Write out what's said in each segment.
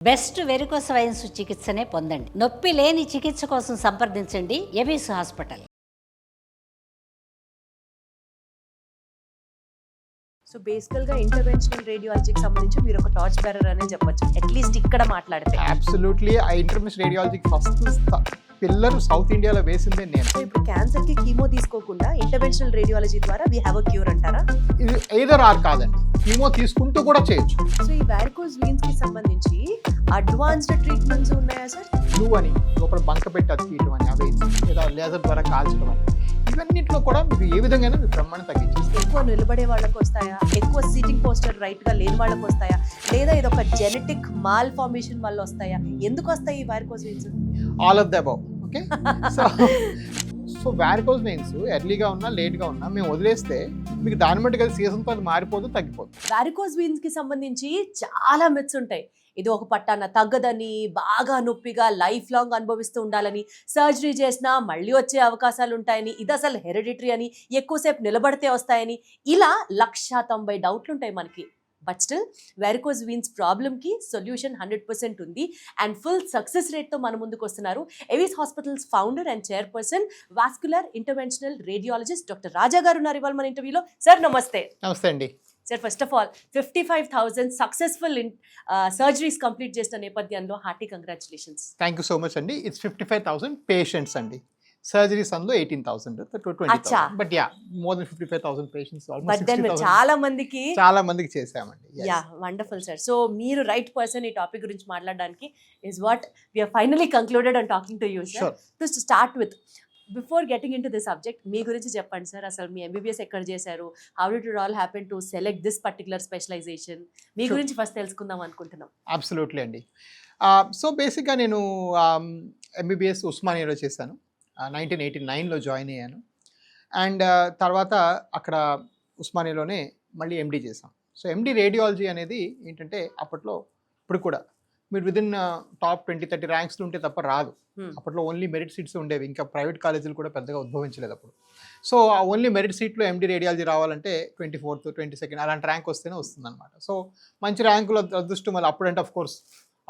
Best varicose veins చికిత్సనే పొందండి. నొప్పి లేని చికిత్స కోసం సంప్రదించండి ఎవిస్ హాస్పిటల్. సో బేసికల్గా ఇంటర్వెన్షనల్ రేడియాలజీకి సంబంధించి మీరు ఒక టార్చ్ బేరర్ అనే చెప్పొచ్చు, అట్లీస్ట్ ఇక్కడ మాట్లాడితే. అబ్సల్యూట్లీ ఆ ఇంటర్వెన్షనల్ రేడియాలజీకి ఫస్ట్ పిల్లర్ సౌత్ ఇండియాలో వేసిందే నేను. సో ఇప్పుడు క్యాన్సర్కి కీమో తీసుకోకుండా ఇంటర్వెన్షనల్ రేడియాలజీ ద్వారా వీ హ్యావ్ అ క్యూర్ అంటారా? ఇది ఎయిదర్ ఆర్ కాదండి, కీమో తీసుకుంటూ కూడా చేయొచ్చు. సో ఈ వారికోస్ వీన్స్కి సంబంధించి అడ్వాన్స్డ్ ట్రీట్మెంట్స్ ఉన్నాయా సార్? బ్లూ అని లోపల బంక పెట్టి అది తీయటం అని, అవి లేదా లేజర్ ద్వారా కాల్చడం అని, ఇవన్నింటిలో కూడా మీకు ఏ విధంగా మీకు బ్రహ్మాండం తగ్గించేస్తారు. ఎక్కువ నిలబడే వాళ్ళకి వస్తాయా, ఎక్కువ సీటింగ్ పోస్టర్ రైట్గా లేని వాళ్ళకి వస్తాయా, లేదా ఇది ఒక జెనెటిక్ మాల్ ఫార్మేషన్ వల్ల వస్తాయా? ఎందుకు వస్తాయి ఈ varicose veins? All of the above. Okay, so varicose veins ఎర్లీగా ఉన్నా లేట్గా ఉన్నా మేము వదిలేస్తే మీకు దాన్ని బట్టి కదా సీజన్తో అది మారిపోదు, తగ్గిపోదు. వారికోస్ వీన్స్కి సంబంధించి చాలా మిత్స్ ఉంటాయి. ఇది ఒక పట్టాన తగ్గదని, బాగా నొప్పిగా లైఫ్ లాంగ్ అనుభవిస్తూ ఉండాలని, సర్జరీ చేసినా మళ్ళీ వచ్చే అవకాశాలు ఉంటాయని, ఇది అసలు హెరిడిటరీ అని, ఎక్కువసేపు నిలబడితే వస్తాయని, ఇలా 190 డౌట్లు ఉంటాయి మనకి. బట్ స్టిల్ వెరికోస్ వీన్స్ ప్రాబ్లమ్కి సొల్యూషన్ 100% ఉంది. అండ్ ఫుల్ సక్సెస్ రేట్తో మన ముందుకు వస్తున్నారు Avis hospitals founder and chairperson, vascular interventional radiologist doctor Raja garu ఉన్నారు ఇవాళ మన ఇంటర్వ్యూలో. సార్ నమస్తే. నమస్తే అండి. Sir first of all 55,000 successful surgeries complete చేసిన నేపథ్యంలో hearty congratulations. Thank you so much అండి. ఇట్స్ 55,000 పేషెంట్స్ అండి. సర్జరీస్ అందులో 18,000 to 20,000. But yeah, more than 55,000 patients, but then చాలా మందికి చేసామండి. Yeah, wonderful sir. సో మీరు రైట్ పర్సన్ ఈ టాపిక్ గురించి మాట్లాడడానికి. Is what we are finally concluded on talking to you sir. To start with, before getting in to this subject, మీ గురించి చెప్పండి సార్. అసలు మీ ఎంబీబీఎస్ ఎక్కడ చేశారు? How did it all happen to select this particular specialization? మీ గురించి first తెలుసుకుందాం అనుకుంటున్నాం. అబ్సల్యూట్లీ అండి. సో బేసిక్గా నేను ఎంబీబీఎస్ ఉస్మానియాలో చేశాను. 1989లో జాయిన్ అయ్యాను. అండ్ తర్వాత అక్కడ ఉస్మానియాలోనే మళ్ళీ ఎండీ చేశాం. సో ఎండీ రేడియాలజీ అనేది ఏంటంటే అప్పట్లో, ఇప్పుడు కూడా మీరు విదిన్ టాప్ 20-30 ర్యాంక్స్లో ఉంటే తప్ప రాదు. అప్పట్లో ఓన్లీ మెరిట్ సీట్స్ ఉండేవి, ఇంకా ప్రైవేట్ కాలేజీలు కూడా పెద్దగా ఉద్భవించలేదు అప్పుడు. సో ఆ ఓన్లీ మెరిట్ సీట్లో ఎండీ రేడియాలజీ రావాలంటే 24th 22nd అలాంటి ర్యాంక్ వస్తేనే వస్తుందన్నమాట. సో మంచి ర్యాంకులో అదృష్టం మళ్ళీ అప్పుడంటే ఆఫ్ కోర్స్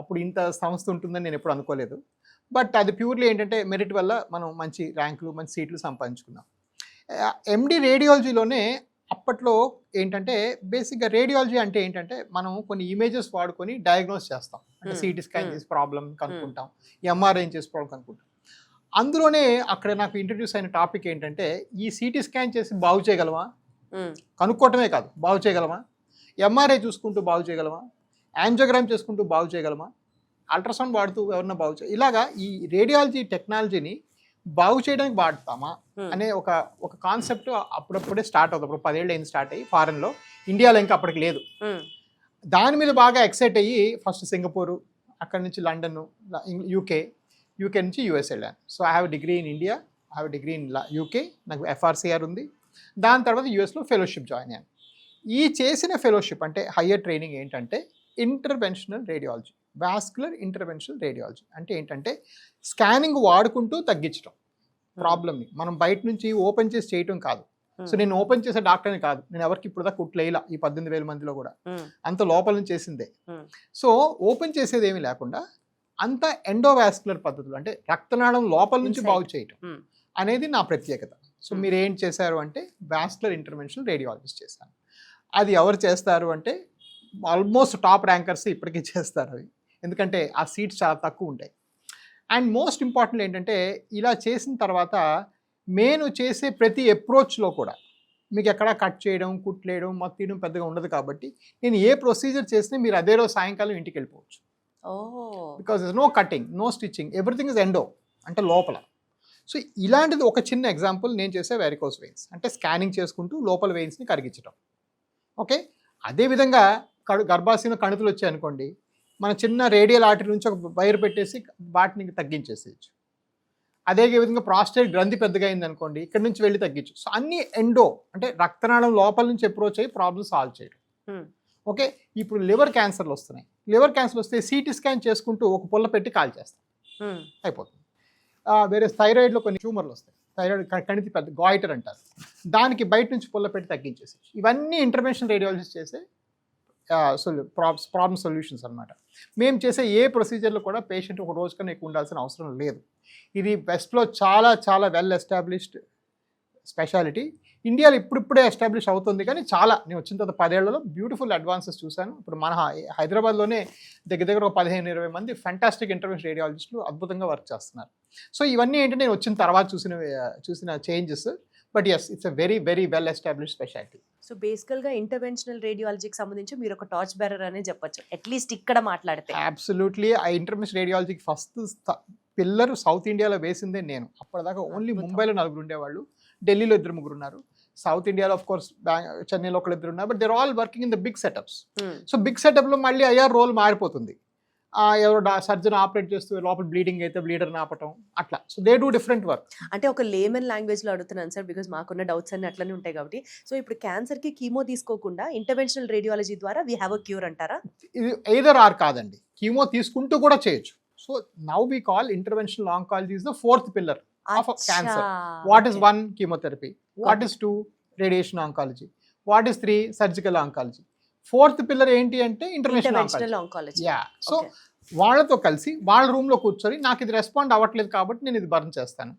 అప్పుడు ఇంత సంస్థ ఉంటుందని నేను ఎప్పుడు అనుకోలేదు. బట్ అది ప్యూర్లీ ఏంటంటే మెరిట్ వల్ల మనం మంచి ర్యాంకులు, మంచి సీట్లు సంపాదించుకున్నాం. ఎండీ రేడియాలజీలోనే అప్పట్లో ఏంటంటే బేసిక్గా రేడియాలజీ అంటే ఏంటంటే మనం కొన్ని ఇమేజెస్ వాడుకొని డయాగ్నోస్ చేస్తాం. అంటే సిటీ స్కాన్ చేసి ప్రాబ్లం కనుక్కుంటాం, ఎంఆర్ఐ చేసి ప్రాబ్లం కనుక్కుంటాం. అందులోనే అక్కడ నాకు ఇంట్రడ్యూస్ అయిన టాపిక్ ఏంటంటే ఈ సిటీ స్కాన్ చేసి బాగు చేయగలమా, కనుక్కోవటమే కాదు బాగు చేయగలమా, ఎంఆర్ఐ చూసుకుంటూ బాగు చేయగలమా, యాంజియోగ్రామ్ చేసుకుంటూ బాగు చేయగలమా, అల్ట్రాసౌండ్ వాడుతూ ఎవరన్నా బాగు చేయ, ఇలాగా ఈ రేడియాలజీ టెక్నాలజీని బాగు చేయడానికి వాడతామా అనే ఒక కాన్సెప్ట్ అప్పుడప్పుడే స్టార్ట్ అవుతుంది. అప్పుడు 10 ఏళ్ళు అయింది స్టార్ట్ అయ్యి ఫారెన్లో, ఇండియాలో ఇంకా అప్పటికి లేదు. దాని మీద బాగా ఎక్సైట్ అయ్యి ఫస్ట్ సింగపూరు, అక్కడి నుంచి లండన్, యూకే నుంచి యూఎస్ వెళ్ళాను. So I have degree in India, I have degree in UK, నాకు FRCR ఉంది. దాని తర్వాత యూఎస్లో ఫెలోషిప్ జాయిన్ అయ్యాను. ఈ చేసిన ఫెలోషిప్ అంటే హయ్యర్ ట్రైనింగ్ ఏంటంటే interventional radiology, vascular interventional radiology. అంటే ఏంటంటే స్కానింగ్ వాడుకుంటూ తగ్గించడం ప్రాబ్లమ్ని, మనం బయట నుంచి ఓపెన్ చేసి చేయటం కాదు. సో నేను ఓపెన్ చేసే డాక్టర్ని కాదు, నేను ఎవరికి ఇప్పుడు దాకా కుట్లేలా ఈ 18,000 మందిలో కూడా అంత లోపల నుంచి చేసిందే. సో ఓపెన్ చేసేది ఏమీ లేకుండా అంత ఎండోవాస్కులర్ పద్ధతులు, అంటే రక్తనాళం లోపల నుంచి బాగు చేయటం అనేది నా ప్రత్యేకత. సో మీరు ఏం చేశారు అంటే వాస్కులర్ ఇంటర్వెన్షనల్ రేడియాలజిస్ట్ చేశాను. అది ఎవరు చేస్తారు అంటే ఆల్మోస్ట్ టాప్ ర్యాంకర్స్ ఇప్పటికీ చేస్తారు అవి, ఎందుకంటే ఆ సీట్స్ చాలా తక్కువ ఉంటాయి. అండ్ మోస్ట్ ఇంపార్టెంట్ ఏంటంటే ఇలా చేసిన తర్వాత నేను చేసే ప్రతి అప్రోచ్లో కూడా మీకు ఎక్కడా కట్ చేయడం, కుట్లేయడం, మొత్తం తీయడం పెద్దగా ఉండదు. కాబట్టి నేను ఏ ప్రొసీజర్ చేసినా మీరు అదే రోజు సాయంకాలం ఇంటికి వెళ్ళిపోవచ్చు. Because no cutting, no stitching, everything is endo, అంటే లోపల. సో ఇలాంటిది ఒక చిన్న ఎగ్జాంపుల్ నేను చేసే వెరికోస్ వెయిన్స్, అంటే స్కానింగ్ చేసుకుంటూ లోపల వెయిన్స్ని కరిగించడం. ఓకే, అదేవిధంగా గర్భాశయంలో కణుతులు వచ్చాయి అనుకోండి, మన చిన్న రేడియల్ ఆర్టరీ నుంచి ఒక వైర్ పెట్టేసి వాటిని తగ్గించేసేయచ్చు. అదే విధంగా ప్రాస్టేట్ గ్రంథి పెద్దగా అయింది అనుకోండి, ఇక్కడ నుంచి వెళ్ళి తగ్గించు. సో అన్ని ఎండో, అంటే రక్తనాళం లోపల నుంచి అప్రోచ్ అయ్యి ప్రాబ్లమ్ సాల్వ్ చేయడం. ఓకే, ఇప్పుడు లివర్ క్యాన్సర్లు వస్తున్నాయి. లివర్ క్యాన్సర్ వస్తే సిటీ స్కాన్ చేసుకుంటూ ఒక పుల్ల పెట్టి కాల్ చేస్తాం, అయిపోతుంది. వేరే థైరాయిడ్లో కొన్ని ట్యూమర్లు వస్తాయి, థైరాయిడ్ కణితి పెద్ద గాయిటర్ అంటారు, దానికి బయట నుంచి పుల్ల పెట్టి తగ్గించేసి. ఇవన్నీ ఇంటర్వెన్షనల్ రేడియాలజిస్ట్ చేసే ప్రాబ్లమ్ సొల్యూషన్స్ అనమాట. మేము చేసే ఏ ప్రొసీజర్లో కూడా పేషెంట్ ఒక రోజు కన్నా ఎక్కువ ఉండాల్సిన అవసరం లేదు. ఇది వెస్ట్లో చాలా చాలా వెల్ ఎస్టాబ్లిష్డ్ స్పెషాలిటీ. ఇండియాలో ఇప్పుడిప్పుడే ఎస్టాబ్లిష్ అవుతుంది, కానీ చాలా నేను వచ్చిన తర్వాత 10 ఏళ్లలో బ్యూటిఫుల్ అడ్వాన్సెస్ చూశాను. ఇప్పుడు మన హైదరాబాద్లోనే దగ్గర ఒక 15-20 మంది ఫెంటాస్టిక్ ఇంటర్వెన్షన్ రేడియాలజిస్టులు అద్భుతంగా వర్క్ చేస్తున్నారు. సో ఇవన్నీ ఏంటంటే నేను వచ్చిన తర్వాత చూసిన changes. But yes, it's a very very well established speciality. So బేసికల్గా ఇంటర్వెన్షనల్ రేడియాలజీకి సంబంధించి మీరు ఒక టార్చ్ బేరర్ అనే చెప్పొచ్చు, అట్లీస్ట్ ఇక్కడ మాట్లాడితే. అబ్సల్యూట్లీ. ఆ ఇంటర్వెన్షన్ రేడియాలజీకి ఫస్ట్ పిల్లర్ సౌత్ ఇండియాలో వేసిందే నేను. అప్పటిదాకా ఓన్లీ ముంబైలో 4 ఉండేవాళ్ళు, ఢిల్లీలో 2-3 ఉన్నారు, సౌత్ ఇండియాలో ఆఫ్ కోర్స్ చెన్నైలో 1-2 ఉన్నారు. But there all working in the big setups. So big సెటప్లో మళ్ళీ ఐఆర్ రోల్ మారిపోతుంది. ఎవరో సర్జన్ ఆపరేట్ చేస్తూ లోపల బ్లీడింగ్ అయితే బ్లీడర్ని ఆపటం అట్లా. So they do different work. అంటే ఒక లేమన్ లాంగ్వేజ్లో అడుగుతున్నాను సార్, బికాజ్ మాకున్న డౌట్స్ అన్ని అట్లనే ఉంటాయి కాబట్టి. సో ఇప్పుడు క్యాన్సర్కి కీమో తీసుకోకుండా ఇంటర్వెన్షనల్ రేడియాలజీ ద్వారా వీ హ్యావ్ అ క్యూర్ అంటారా? ఇది ఎయిదర్ ఆర్ కాదండి, కీమో తీసుకుంటూ కూడా చేయొచ్చు. So now we call interventional oncology is the 4th pillar of cancer. What is 1? Chemotherapy. What is 2? Radiation oncology. What is 3? Surgical oncology. 4th pillar ఏంటి అంటే interventional oncology. Yeah. So వాళ్ళతో కలిసి వాళ్ళ రూమ్లో కూర్చొని నాకు ఇది రెస్పాండ్ అవ్వట్లేదు కాబట్టి నేను ఇది బర్న్ చేస్తాను,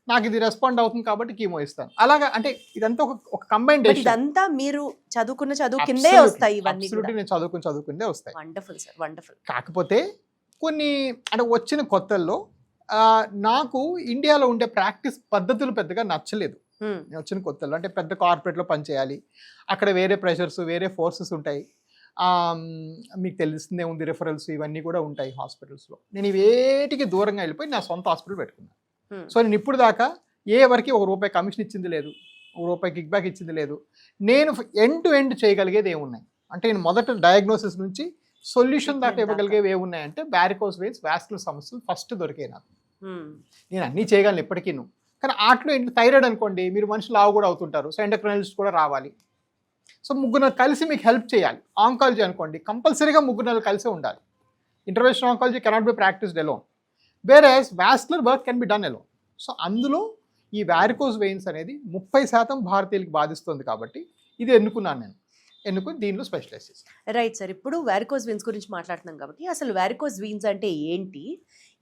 నాకు ఇది రెస్పాండ్ అవుతుంది కాబట్టి కీమో ఇస్తాను. అలాగా అంటే ఇదంతా ఒక కంబైన్డ్. ఇదంతా మీరు చదువుకున్న చదువు కిందే వస్తాయి ఇవన్నీ. నేను చదువుకుందే వస్తాయి. Wonderful sir, wonderful. కాకపోతే కొన్ని అంటే వచ్చిన కొత్తల్లో నాకు ఇండియాలో ఉండే ప్రాక్టీస్ పద్ధతులు పెద్దగా నచ్చలేదు. నేను వచ్చిన కొత్తలో అంటే పెద్ద కార్పొరేట్లో పనిచేయాలి, అక్కడ వేరే ప్రెషర్స్ వేరే ఫోర్సెస్ ఉంటాయి, మీకు తెలిసిందే ఉంది, రిఫరల్స్ ఇవన్నీ కూడా ఉంటాయి హాస్పిటల్స్లో. నేను ఇవేటికి దూరంగా వెళ్ళిపోయి నా సొంత హాస్పిటల్ పెట్టుకున్నాను. సో నేను ఇప్పుడు దాకా వరకు ₹1 కమిషన్ ఇచ్చింది లేదు, ₹1 కిక్ బ్యాక్ ఇచ్చింది లేదు. నేను ఎండ్ టు ఎండ్ చేయగలిగేది ఏమున్నాయి అంటే, నేను మొదట డయాగ్నోసిస్ నుంచి సొల్యూషన్ దాకా ఇవ్వగలిగేవి ఏమున్నాయంటే వారికోస్ వెయిన్స్, వాస్కులర్ సమస్యలు ఫస్ట్ దొరికాయి నాకు. నేను అన్నీ చేయగలను ఎప్పటికీ. కానీ ఆటలో ఏంటి, థైరాయిడ్ అనుకోండి, మీరు మనుషులు లావు కూడా అవుతుంటారు, సో ఎండోక్రైనాలజిస్ట్ కూడా రావాలి. సో 3 కలిసి మీకు హెల్ప్ చేయాలి. ఆంకాలజీ అనుకోండి, కంపల్సరీగా 3 కలిసే ఉండాలి. Interventional oncology cannot be practised alone, whereas vascular work can be done alone. So అందులో ఈ వారికోస్ వెయిన్స్ అనేది 30% భారతీయులకి బాధిస్తుంది కాబట్టి ఇది ఎన్నుకున్నాను. ఎన్నుకుని దీనిలో స్పెషలైజ్ చేశాను. Right sir. ఇప్పుడు వారికోస్ వీన్స్ గురించి మాట్లాడుతున్నాం కాబట్టి అసలు వారికోస్ వీన్స్ అంటే ఏంటి,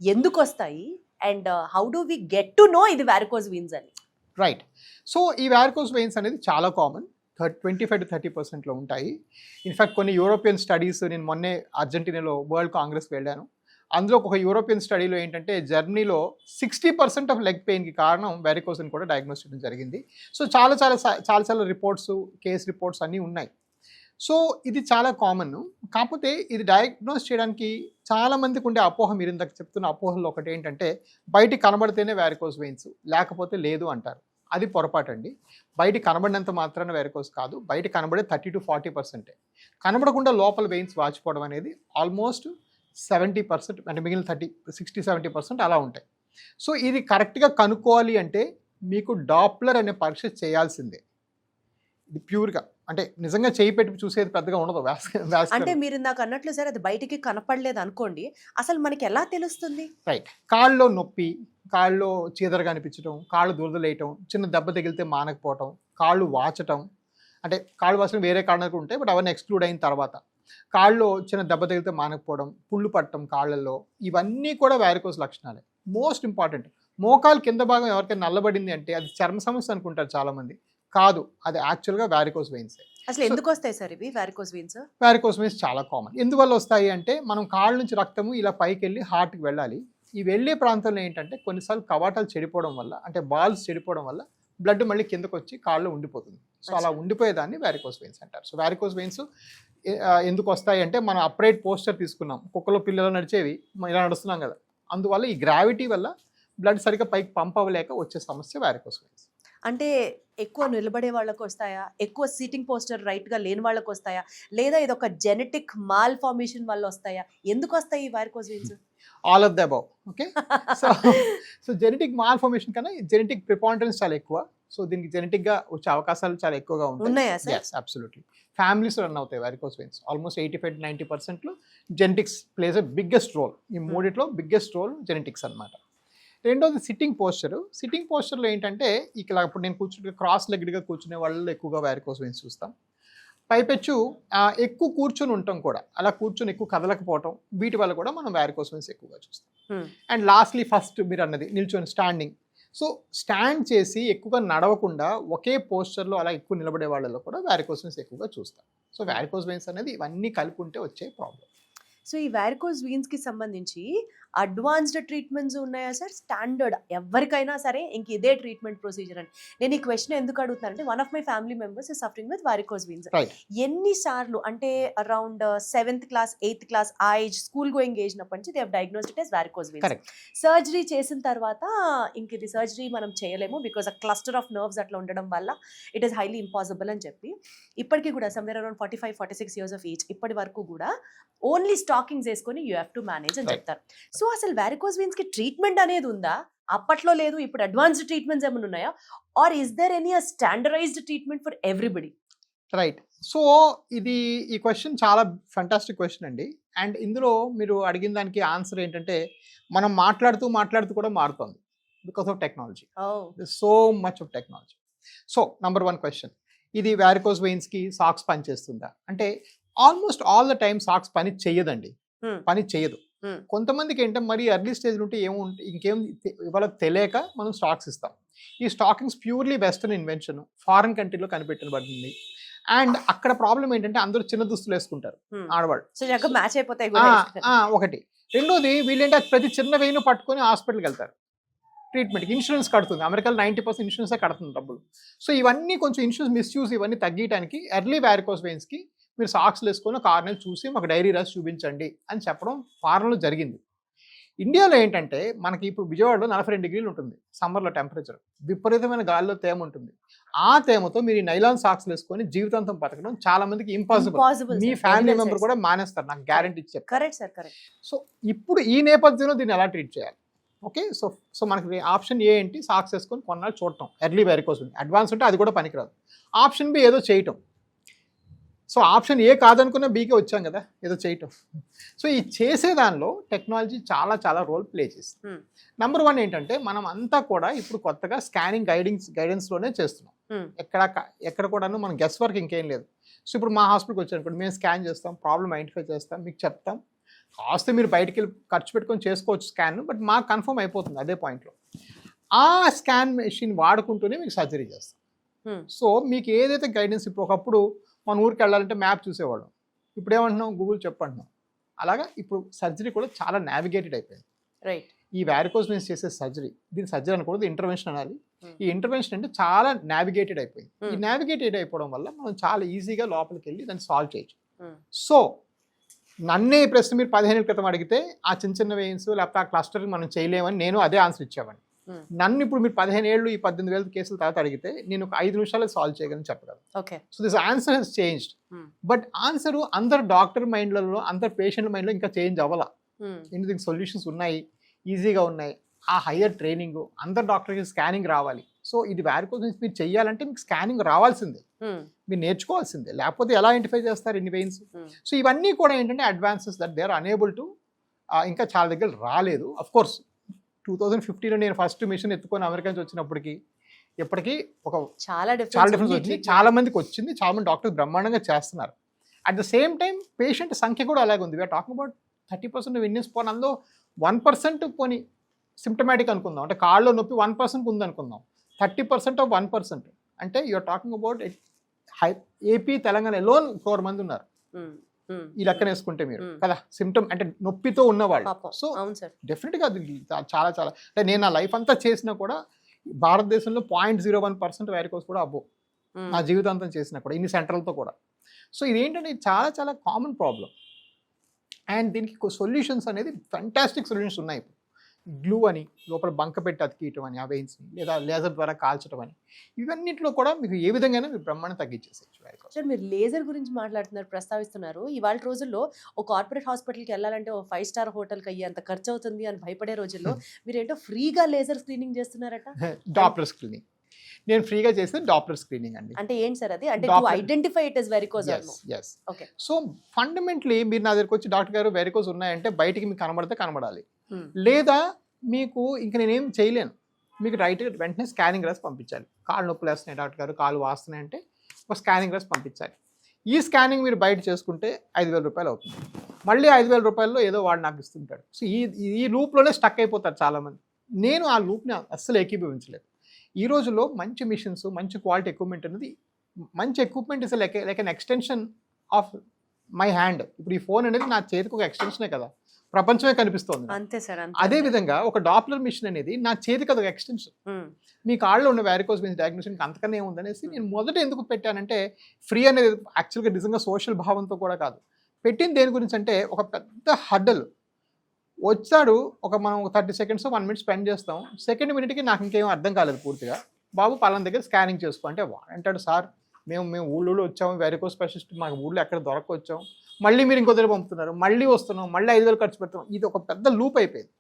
ఎందుకు వస్తాయి, and how do we get to know ఇది వారికోస్ వీన్స్ అని? రైట్. సో ఈ వారికోస్ వెయిన్స్ అనేది చాలా కామన్, 25 to 30% ఉంటాయి. ఇన్ఫ్యాక్ట్ కొన్ని యూరోపియన్ స్టడీస్, నేను మొన్నే అర్జెంటీనాలో వరల్డ్ కాంగ్రెస్కి వెళ్ళాను, అందులో ఒక యూరోపియన్ స్టడీలో ఏంటంటే జర్మనీలో 60% ఆఫ్ లెగ్ పెయిన్కి కారణం వారికోస్ అని కూడా డయాగ్నోస్ చేయడం జరిగింది. సో చాలా రిపోర్ట్స్, కేస్ రిపోర్ట్స్ అన్నీ ఉన్నాయి. సో ఇది చాలా కామన్. కాకపోతే ఇది డయాగ్నోస్ చేయడానికి చాలామందికి ఉండే అపోహ, మీరు ఇందాక చెప్తున్న అపోహల్లో ఒకటి ఏంటంటే బయటికి కనబడితేనే వారికోస్ వెయిన్స్, లేకపోతే లేదు అంటారు. అది పొరపాటు అండి. బయట కనబడినంత మాత్రాన వారికోస్ కాదు, బయట కనబడే 30 to 40%. కనబడకుండా లోపల వెయిన్స్ వాచిపోవడం అనేది ఆల్మోస్ట్ 70%, అంటే మిగిలిన 60-70% అలా ఉంటాయి. సో ఇది కరెక్ట్గా కనుక్కోవాలి అంటే మీకు డాప్లర్ అనే పరీక్ష చేయాల్సిందే. ఇది ప్యూర్గా అంటే నిజంగా చేయి పెట్టి చూసేది పెద్దగా ఉండదు. అంటే మీరు నాకు అన్నట్లు సార్, అది బయటికి కనపడలేదు అనుకోండి, అసలు మనకి ఎలా తెలుస్తుంది? రైట్. కాళ్ళలో నొప్పి, కాళ్ళలో చీదరగా అనిపించడం, కాళ్ళు దురదలేయటం, చిన్న దెబ్బ తగిలితే మానకపోవటం, కాళ్ళు వాచటం, అంటే కాళ్ళు వాచడం వేరే కారణాలు ఉంటాయి బట్ అవన్నీ ఎక్స్క్లూడ్ అయిన తర్వాత, కాళ్ళలో చిన్న దెబ్బ తగిలితే మానకపోవడం, పుళ్ళు పట్టడం కాళ్ళల్లో, ఇవన్నీ కూడా వారికోస్ లక్షణాలే. మోస్ట్ ఇంపార్టెంట్, మోకాలు కింద భాగం ఎవరికైనా నల్లబడింది అంటే అది చర్మ సమస్య అనుకుంటారు చాలామంది, కాదు, అది యాక్చువల్గా వారికోస్ వెయిన్స్. అసలు ఎందుకు వస్తాయి సార్ ఇవి వారికోస్ వెయిన్స్? వారికోస్ వెయిన్స్ చాలా కామన్. ఎందువల్ల వస్తాయి అంటే, మనం కాళ్ళ నుంచి రక్తము ఇలా పైకి వెళ్ళి హార్ట్కి వెళ్ళాలి. ఈ వెళ్ళే ప్రాంతంలో ఏంటంటే కొన్నిసార్లు కవాటాలు చెడిపోవడం వల్ల, అంటే బాల్స్ చెడిపోవడం వల్ల బ్లడ్ మళ్ళీ కిందకు వచ్చి కాళ్ళు ఉండిపోతుంది. సో అలా ఉండిపోయేదాన్ని వారికోస్ వెయిన్స్ అంటారు. సో వారికోస్ వెయిన్స్ ఎందుకు వస్తాయి అంటే, మనం అప్రైట్ పోస్చర్ తీసుకున్నాం, కుక్కలో పిల్లలు నడిచేవి ఇలా నడుస్తున్నాం కదా, అందువల్ల ఈ గ్రావిటీ వల్ల బ్లడ్ సరిగ్గా పైకి పంప్ అవ్వలేక వచ్చే సమస్య వారికోస్ వెయిన్స్. అంటే ఎక్కువ నిలబడే వాళ్ళకు వస్తాయా, ఎక్కువ సీటింగ్ పోస్టర్ రైట్గా లేని వాళ్ళకు వస్తాయా, లేదా ఇది ఒక జెనెటిక్ మాల్ ఫార్మేషన్ వల్ల వస్తాయా, ఎందుకు వస్తాయి ఈ varicose veins? All of the above. Okay. So genetic mall formation కన్నా జెనెటిక్ ప్రిపాండరెన్స్ చాలా ఎక్కువ. సో దీనికి జెనెటిక్గా వచ్చే అవకాశాలు చాలా ఎక్కువగా ఉన్నాయా sir? yes, absolutely. Families run అవుతాయి varicose veins. Almost 85-90% genetics plays a biggest role. ఈ మూడిట్లో బిగ్గెస్ట్ రోల్ జెనెటిక్స్ అనమాట. రెండోది సిట్టింగ్ పోస్చర్. సిట్టింగ్ పోస్చర్లో ఏంటంటే, ఇక్కడ ఇప్పుడు నేను కూర్చుంటే క్రాస్ లెగ్డ్గా కూర్చునే వాళ్ళలో ఎక్కువగా వారికోస్ వెయిన్స్ చూస్తాం. పైపెచ్చు ఎక్కువ కూర్చొని ఉంటాం కూడా, అలా కూర్చొని ఎక్కువ కదలకపోవటం, వీటి వల్ల కూడా మనం వ్యారికోస్ వెయిన్స్ ఎక్కువగా చూస్తాం. అండ్ లాస్ట్లీ ఫస్ట్ మీరు అన్నది నిల్చొని స్టాండింగ్. సో స్టాండ్ చేసి ఎక్కువగా నడవకుండా ఒకే పోస్చర్లో అలా ఎక్కువ నిలబడే వాళ్ళలో కూడా వ్యారికోస్ వెయిన్స్ ఎక్కువగా చూస్తాం. సో వ్యారికోస్ వెయిన్స్ అనేది ఇవన్నీ కలిపి ఉంటే వచ్చే ప్రాబ్లం. సో ఈ వ్యారికోస్ వీన్స్కి సంబంధించి అడ్వాన్స్డ్ ట్రీట్మెంట్స్ ఉన్నాయా సార్? స్టాండర్డ్ ఎవరికైనా సరే ఇంక ఇదే ట్రీట్మెంట్ ప్రొసీజర్ అని. నేను ఈ క్వశ్చన్ ఎందుకు అడుగుతున్నానంటే one of my family members is suffering with varicose veins. ఎన్నిసార్లు అంటే around 7th class 8th class ఆ ఏజ్, స్కూల్ గోయింగ్ ఏజ్ నప్పటి నుంచి they have diagnosed it as varicose veins. Surgery చేసిన తర్వాత ఇంక ఇది సర్జరీ మనం చేయలేము because a cluster of nerves అట్లా ఉండడం వల్ల ఇట్ ఈస్ హైలీ ఇంపాసిబుల్ అని చెప్పి ఇప్పటికీ కూడా somewhere around 45-46 years of age ఇప్పటి వరకు కూడా ఓన్లీ స్టాకింగ్స్ వేసుకొని యూ హ్యావ్ టు మేనేజ్ అని చెప్తారు. సో అసలు వ్యారికోస్ వీన్స్ కి ట్రీట్మెంట్ అనేది ఉందా? అప్పట్లో లేదు, ఇప్పుడు అడ్వాన్స్డ్ ట్రీట్మెంట్స్ ఏమైనా ఉన్నాయా? Are is there any standardized treatment for everybody? Right. So ఈ క్వశ్చన్ చాలా ఫంటాస్టిక్ క్వశ్చన్ అండి. అండ్ ఇందులో మీరు అడిగిన దానికి ఆన్సర్ ఏంటంటే మనం మాట్లాడుతూ కూడా మారుతుంది because of technology. So much of technology. So number 1 question, ఇది వ్యారికోస్ వెయిన్స్ కి సాక్స్ పనిచేస్తుందా అంటే almost all the time socks పని చెయ్యదండి, పని చెయ్యదు. కొంతమందికి ఏంటంటే మరి ఎర్లీ స్టేజ్ ఉంటే ఇంకేం ఇవాళ తెలియక మనం స్టాక్స్ ఇస్తాం. ఈ stockings purely western invention, foreign కంట్రీలో కనిపెట్టబడింది. అండ్ అక్కడ ప్రాబ్లం ఏంటంటే అందరూ చిన్న దుస్తులు వేసుకుంటారు ఆడవాళ్ళు, మ్యాచ్ అయిపోతాయి ఒకటి. రెండోది వీళ్ళేంటే ప్రతి చిన్న వెయిన్ పట్టుకొని హాస్పిటల్కి వెళ్తారు ట్రీట్మెంట్కి. ఇన్సూరెన్స్ కడుతుంది, అమెరికాలో 90% ఇన్సూరెన్సే కడుతుంది డబ్బులు. సో ఇవన్నీ కొంచెం ఇన్సూరెన్స్ మిస్యూజ్ ఇవన్నీ తగ్గించడానికి ఎర్లీ వ్యారికోస్ వెయిన్స్కి మీరు సాక్స్ వేసుకొని ఒక 6 నెలలు చూసి మాకు డైరీ రాసి చూపించండి అని చెప్పడం ఫారెన్లో జరిగింది. ఇండియాలో ఏంటంటే మనకి ఇప్పుడు విజయవాడలో 42 డిగ్రీలు ఉంటుంది సమ్మర్లో టెంపరేచర్, విపరీతమైన గాలిలో తేమ ఉంటుంది. ఆ తేమతో మీరు ఈ నైలాన్ సాక్స్ వేసుకొని జీవితాంతం బతకడం చాలా మందికి ఇంపాసిబుల్. మీ ఫ్యామిలీ మెంబర్ కూడా మానేస్తారు, నాకు గ్యారంటీ ఇచ్చారు. Correct sir, correct. సో ఇప్పుడు ఈ నేపథ్యంలో దీన్ని ఎలా ట్రీట్ చేయాలి? ఓకే, సో మనకి ఆప్షన్ ఏ ఏంటి, సాక్స్ వేసుకొని కొన్నాళ్ళు చూడటం ఎర్లీ వ్యారికోస్ ఉంది. అడ్వాన్స్ ఉంటే అది కూడా పనికిరాదు. ఆప్షన్ బి ఏదో చేయటం. సో ఆప్షన్ ఏ కాదనుకున్న బీకే వచ్చాం కదా, ఏదో చేయటం. సో ఈ చేసే దానిలో టెక్నాలజీ చాలా చాలా రోల్ ప్లే చేస్తుంది. నంబర్ 1 ఏంటంటే మనం అంతా కూడా ఇప్పుడు కొత్తగా స్కానింగ్ గైడెన్స్లోనే చేస్తున్నాం. ఎక్కడ కూడాను మనం గెస్ వర్క్ ఇంకేం లేదు. సో ఇప్పుడు మా హాస్పిటల్కి వచ్చారనుకోండి, మేము స్కాన్ చేస్తాం, ప్రాబ్లం ఐడెంటిఫై చేస్తాం, మీకు చెప్తాం. కాస్త మీరు బయటికి వెళ్ళి ఖర్చు పెట్టుకొని చేసుకోవచ్చు స్కాన్, బట్ మాకు కన్ఫర్మ్ అయిపోతుంది అదే పాయింట్లో. ఆ స్కాన్ మెషిన్ వాడుకుంటూనే మీకు సర్జరీ చేస్తాం. సో మీకు ఏదైతే గైడెన్స్, ఇప్పుడు ఒకప్పుడు మన ఊరికి వెళ్ళాలంటే మ్యాప్ చూసేవాళ్ళం, ఇప్పుడు ఏమంటున్నాం, గూగుల్ చెప్పంటున్నాం. అలాగా ఇప్పుడు సర్జరీ కూడా చాలా నావిగేటెడ్ అయిపోయింది. రైట్. ఈ వ్యారికోస్ వెయిన్స్ చేసే సర్జరీ, దీని సర్జరీ అనకూడదు, ఇంటర్వెన్షన్ అనాలి. ఈ ఇంటర్వెన్షన్ అంటే చాలా నావిగేటెడ్ అయిపోయింది. ఈ నావిగేటెడ్ అయిపోవడం వల్ల మనం చాలా ఈజీగా లోపలికి వెళ్ళి దాన్ని సాల్వ్ చేయొచ్చు. సో నన్నే ఈ ప్రశ్న మీరు 15 ఏళ్ళ క్రితం అడిగితే ఆ చిన్న వెయిన్స్ లేకపోతే ఆ క్లస్టర్ మనం చేయలేమని నేను అదే ఆన్సర్ ఇచ్చేవాడిని. నన్ను ఇప్పుడు మీరు 15 ఏళ్ళు ఈ 18,000 కేసుల తర్వాత అడిగితే నేను ఒక 5 నిమిషాలు సాల్వ్ చేయగలను చెప్పగలను. So this answer has changed. But answer అందరు డాక్టర్ మైండ్లలో, అందరు పేషెంట్ మైండ్లో ఇంకా చేంజ్ అవ్వాల. దీనికి సొల్యూషన్స్ ఉన్నాయి, ఈజీగా ఉన్నాయి. ఆ హయ్యర్ ట్రైనింగ్, అందరు డాక్టర్కి స్కానింగ్ రావాలి. సో ఇది వ్యారికోస్ వెయిన్స్ మీరు చెయ్యాలంటే మీకు స్కానింగ్ రావాల్సిందే, మీరు నేర్చుకోవాల్సిందే, లేకపోతే ఎలా ఐడెంటిఫై చేస్తారు ఇన్ని వెయిన్స్? సో ఇవన్నీ కూడా ఏంటంటే advances that they are unable to, ఇంకా చాలా దగ్గర రాలేదు. అఫ్ కోర్స్ 2015లో నేను ఫస్ట్ మిషన్ ఎత్తుకొని అమెరికా నుంచి వచ్చినప్పటికీ ఇప్పటికీ ఒక చాలా డిఫరెన్స్ వచ్చింది. చాలా మందికి వచ్చింది, చాలా మంది డాక్టర్స్ బ్రహ్మాండంగా చేస్తున్నారు. At the same time patient సంఖ్య కూడా అలాగే ఉంది. వీఆర్ టాకింగ్ అబౌట్ 30% ఇండియన్స్ పోనీ, అందులో 1% పోనీ సిమ్టమాటిక్ అనుకుందాం, అంటే కాళ్ళలో నొప్పి 1% ఉందనుకుందాం. 30% ఆఫ్ 1% అంటే you're talking about AP Telangana లోన్ 4 మంది ఉన్నారు ఈ లెక్కన వేసుకుంటే మీరు కదా, సిమ్టమ్ అంటే నొప్పితో ఉన్నవాళ్ళు. సో డెఫినెట్గా అది చాలా చాలా అంటే నేను నా లైఫ్ అంతా చేసినా కూడా భారతదేశంలో 0.01% వ్యారికోస్ కూడా అబ్బో నా జీవితాంతం చేసినా కూడా ఇన్ని సెంటర్లతో కూడా. సో ఇదేంటంటే చాలా చాలా కామన్ ప్రాబ్లం. అండ్ దీనికి సొల్యూషన్స్ అనేది ఫెంటాస్టిక్ సొల్యూషన్స్ ఉన్నాయి. ఇప్పుడు గ్లూ అని లోపల బంక పెట్టి అతికియటం అని ఆ వెయిన్స్ని, లేదా లేజర్ ద్వారా కాల్చడం అని, ఇవన్నింటిలో కూడా మీకు ఏ విధంగా మీరు బ్రహ్మాండం తగ్గించేసేయచ్చు. సార్ మీరు లేజర్ గురించి మాట్లాడుతున్నారు, ప్రస్తావిస్తున్నారు. ఇవాళ రోజుల్లో ఒక కార్పొరేట్ హాస్పిటల్కి వెళ్ళాలంటే ఓ 5 స్టార్ హోటల్కి అయ్యి అంత ఖర్చు అవుతుంది అని భయపడే రోజుల్లో మీరు ఏంటో ఫ్రీగా లేజర్ స్క్రీనింగ్ చేస్తున్నారట. డాప్లర్ స్క్రీనింగ్ నేను ఫ్రీగా చేస్తే డాప్లర్ స్క్రీనింగ్ అండి. అంటే ఏంటి సార్ అది? అంటే to identify it as varicose. yes. Okay. So fundamentally మీరు నా దగ్గరికి వచ్చి డాక్టర్ గారు వెరికోస్ ఉన్నాయంటే బయటికి మీకు కనబడితే కనబడాలి, లేదా మీకు ఇంక నేనేం చేయలేను, మీకు వెంటనే స్కానింగ్ రాసి పంపించాలి. కాళ్ళు నొప్పులు వేస్తున్నాయి డాక్టర్ గారు, కాళ్ళు వాస్తున్నాయి అంటే ఒక స్కానింగ్ రాసి పంపించాలి. ఈ స్కానింగ్ మీరు బయట చేసుకుంటే 5,000 రూపాయలు అవుతుంది. మళ్ళీ 5,000 రూపాయల్లో ఏదో వాడు నాకు ఇస్తుంటాడు. సో ఈ లూప్లోనే స్టక్ అయిపోతారు చాలామంది. నేను ఆ లూప్ని అస్సలు ఏకీభవించలేదు. ఈ రోజుల్లో మంచి మిషన్స్, మంచి క్వాలిటీ ఎక్విప్మెంట్ అనేది, మంచి equipment is like an extension of my hand. ఇప్పుడు ఈ ఫోన్ అనేది నా చేతికి ఒక ఎక్స్టెన్షనే కదా, ప్రపంచమే కనిపిస్తోంది. అంతే సార్. అదే విధంగా ఒక డాప్లర్ మిషన్ అనేది నా చేతికి అదొక ఎక్స్టెన్షన్. మీ కాళ్ళలో ఉన్న వారికోస్ వెయిన్స్ డయాగ్నోసిస్ అంతకన్నా ఏముందనేసి నేను మొదట ఎందుకు పెట్టానంటే, ఫ్రీ అనేది యాక్చువల్గా నిజంగా సోషల్ భావంతో కూడా కాదు, పెట్టింది దేని గురించి అంటే, ఒక పెద్ద హడ్డలు వచ్చాడు, మనం 30 సెకండ్స్ 1 మినిట్ స్పెండ్ చేస్తాం. సెకండ్ మినిట్కి నాకు ఇంకేం అర్థం కాలేదు పూర్తిగా, బాబు పలానా దగ్గర స్కానింగ్ చేసుకో అంటే, వాడంటాడు సార్ మేము ఊళ్ళో వచ్చాము, వారికోస్ స్పెషలిస్ట్ మాకు ఊళ్ళో ఎక్కడ దొరకొచ్చాం, మళ్ళీ మీరు ఇంకో దగ్గర పంపుతున్నారు, మళ్ళీ వస్తున్నాం, మళ్ళీ 5,000 ఖర్చు పెడతాం. ఇది ఒక పెద్ద లూప్ అయిపోయింది.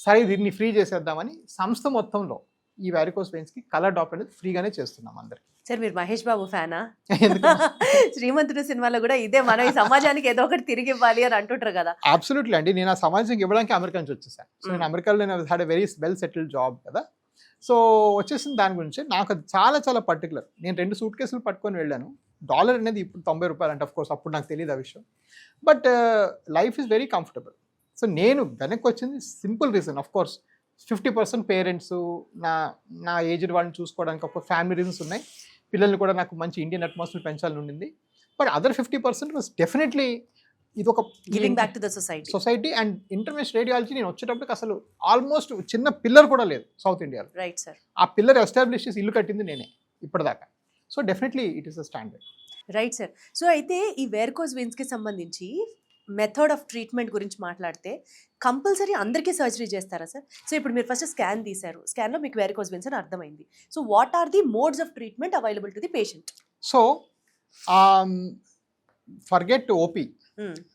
సరే దీన్ని ఫ్రీ చేసేద్దామని సంస్థ మొత్తంలో ఈ వారికోస్ వెయిన్స్కి కలర్ డాప్లర్ అనేది ఫ్రీగానే చేస్తున్నాం అందరికి. సార్ మీరు మహేష్ బాబు ఫ్యానా? శ్రీమంతుడు సినిమాలో కూడా ఇదే, మనం ఈ సమాజానికి ఏదో ఒకటి తిరిగి ఇవ్వాలి అని అంటుంటారు కదా. అబ్సల్యూట్లీ అండి. నేను ఆ సమాజానికి ఇవ్వడానికి అమెరికా నుంచి వచ్చేసాను. సో నేను అమెరికాలో నేను had a very well settled job కదా. సో వచ్చేసిన దాని గురించి నాకు అది చాలా చాలా పర్టికులర్. నేను 2 సూట్ కేసులు పట్టుకొని వెళ్ళాను. డాలర్ అనేది ఇప్పుడు 90 రూపాయలు అంటే, ఆఫ్ కోర్స్ అప్పుడు నాకు తెలియదు ఆ విషయం. But life is very comfortable. So నేను వెనక్కి వచ్చింది simple reason. Of course 50% parents, నా ఏజ్డ్ వాళ్ళని చూసుకోవడానికి ఒక ఫ్యామిలీ రీజన్స్ ఉన్నాయి. పిల్లల్ని కూడా నాకు మంచి ఇండియన్ అట్మాస్ఫియర్ పెంచాలని ఉండింది. బట్ అదర్ 50% వాజ్ డెఫినెట్లీ ఇది ఒక giving back to the society. And international radiology నేను వచ్చేటప్పటికి అసలు ఆల్మోస్ట్ చిన్న పిల్లర్ కూడా లేదు సౌత్ ఇండియాలో. Right sir. ఆ పిల్లర్ ఎస్టాబ్లిష్ చేసి ఇల్లు కట్టింది నేనే ఇప్పటిదాకా. So definitely it is a standard. Right sir. So అయితే ఈ వేర్కోస్ వెయిన్స్కి సంబంధించి మెథడ్ ఆఫ్ ట్రీట్మెంట్ గురించి మాట్లాడితే, కంపల్సరీ అందరికీ సర్జరీ చేస్తారా సార్? సో ఇప్పుడు మీరు ఫస్ట్ స్కాన్ తీశారు, స్కాన్లో మీకు వేరికోస్ వెయిన్స్ అని అర్థమైంది. So what are the modes of treatment available to the patient? So forget OP.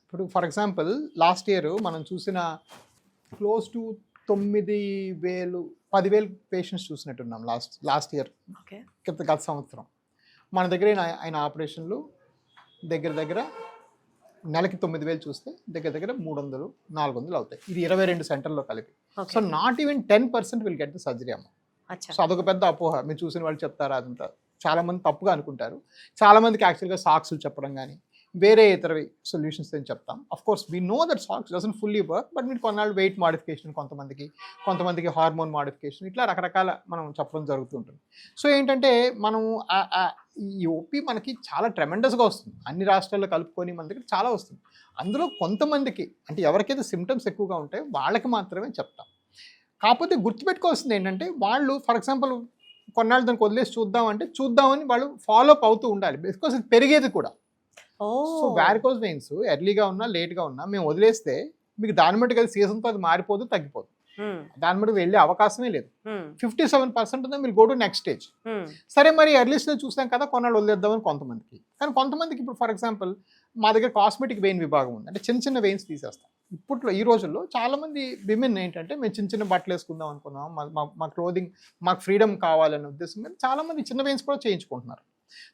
ఇప్పుడు ఫర్ ఎగ్జాంపుల్ లాస్ట్ ఇయర్ మనం చూసిన క్లోజ్ టు 9,000-10,000 పేషెంట్స్ చూసినట్టున్నాం లాస్ట్ ఇయర్. ఓకే. గత సంవత్సరం మన దగ్గర ఆయన ఆపరేషన్లు దగ్గర నెలకి 9,000 చూస్తే దగ్గర 300-400 అవుతాయి. ఇది 22 సెంటర్లో కలిపి. So not even 10% will get the surgery అమ్మ. సో అదొక పెద్ద అపోహ. మీరు చూసిన వాళ్ళు చెప్తారా, అదంతా చాలా మంది తప్పుగా అనుకుంటారు. చాలా మందికి యాక్చువల్గా సాక్స్లు చెప్పడం కానీ వేరే ఇతర సొల్యూషన్స్ అని చెప్తాం. Of course we know that socks doesn't fully work, but మీరు కొన్నాళ్ళు వెయిట్ మాడిఫికేషన్, కొంతమందికి హార్మోన్ మాడిఫికేషన్, ఇట్లా రకరకాల మనం చెప్పడం జరుగుతుంటుంది. సో ఏంటంటే మనం ఈ ఓపీ మనకి చాలా ట్రెమెండస్గా వస్తుంది. అన్ని రాష్ట్రాల్లో కలుపుకొని మన దగ్గర చాలా వస్తుంది. అందులో కొంతమందికి అంటే ఎవరికైతే సిమ్టమ్స్ ఎక్కువగా ఉంటాయో వాళ్ళకి మాత్రమే చెప్తాం. కాకపోతే గుర్తుపెట్టుకోవాల్సింది ఏంటంటే, వాళ్ళు ఫర్ ఎగ్జాంపుల్ కొన్నాళ్ళు దానికి వదిలేసి చూద్దామని వాళ్ళు ఫాలో అప్ అవుతూ ఉండాలి. బికాస్ ఇది పెరిగేది కూడా. సో వారికోస్ వెయిన్స్ ఎర్లీగా ఉన్నా లేట్గా ఉన్నా మేము వదిలేస్తే మీకు దాని బట్టి కదా సీజన్తో అది మారిపోదు, తగ్గిపోదు. దాని బట్టి వెళ్ళే అవకాశమే లేదు. 57% మీరు గో టు నెక్స్ట్ స్టేజ్. సరే మరి ఎర్లీ స్టేజ్ చూసాం కదా, కొన్నాళ్ళు వదిలేద్దామని కొంతమందికి. కానీ కొంతమందికి ఇప్పుడు ఫర్ ఎగ్జాంపుల్ మా దగ్గర కాస్మెటిక్ వెయిన్ విభాగం ఉంది. అంటే చిన్న వెయిన్స్ తీసేస్తాం. ఇప్పట్లో ఈ రోజుల్లో చాలామంది విమెన్ ఏంటంటే, మేము చిన్న బట్టలు వేసుకుందాం అనుకున్నాం, మా క్లోదింగ్ మాకు ఫ్రీడమ్ కావాలనే ఉద్దేశం మీద చాలామంది చిన్న వెయిన్స్ కూడా చేయించుకుంటున్నారు.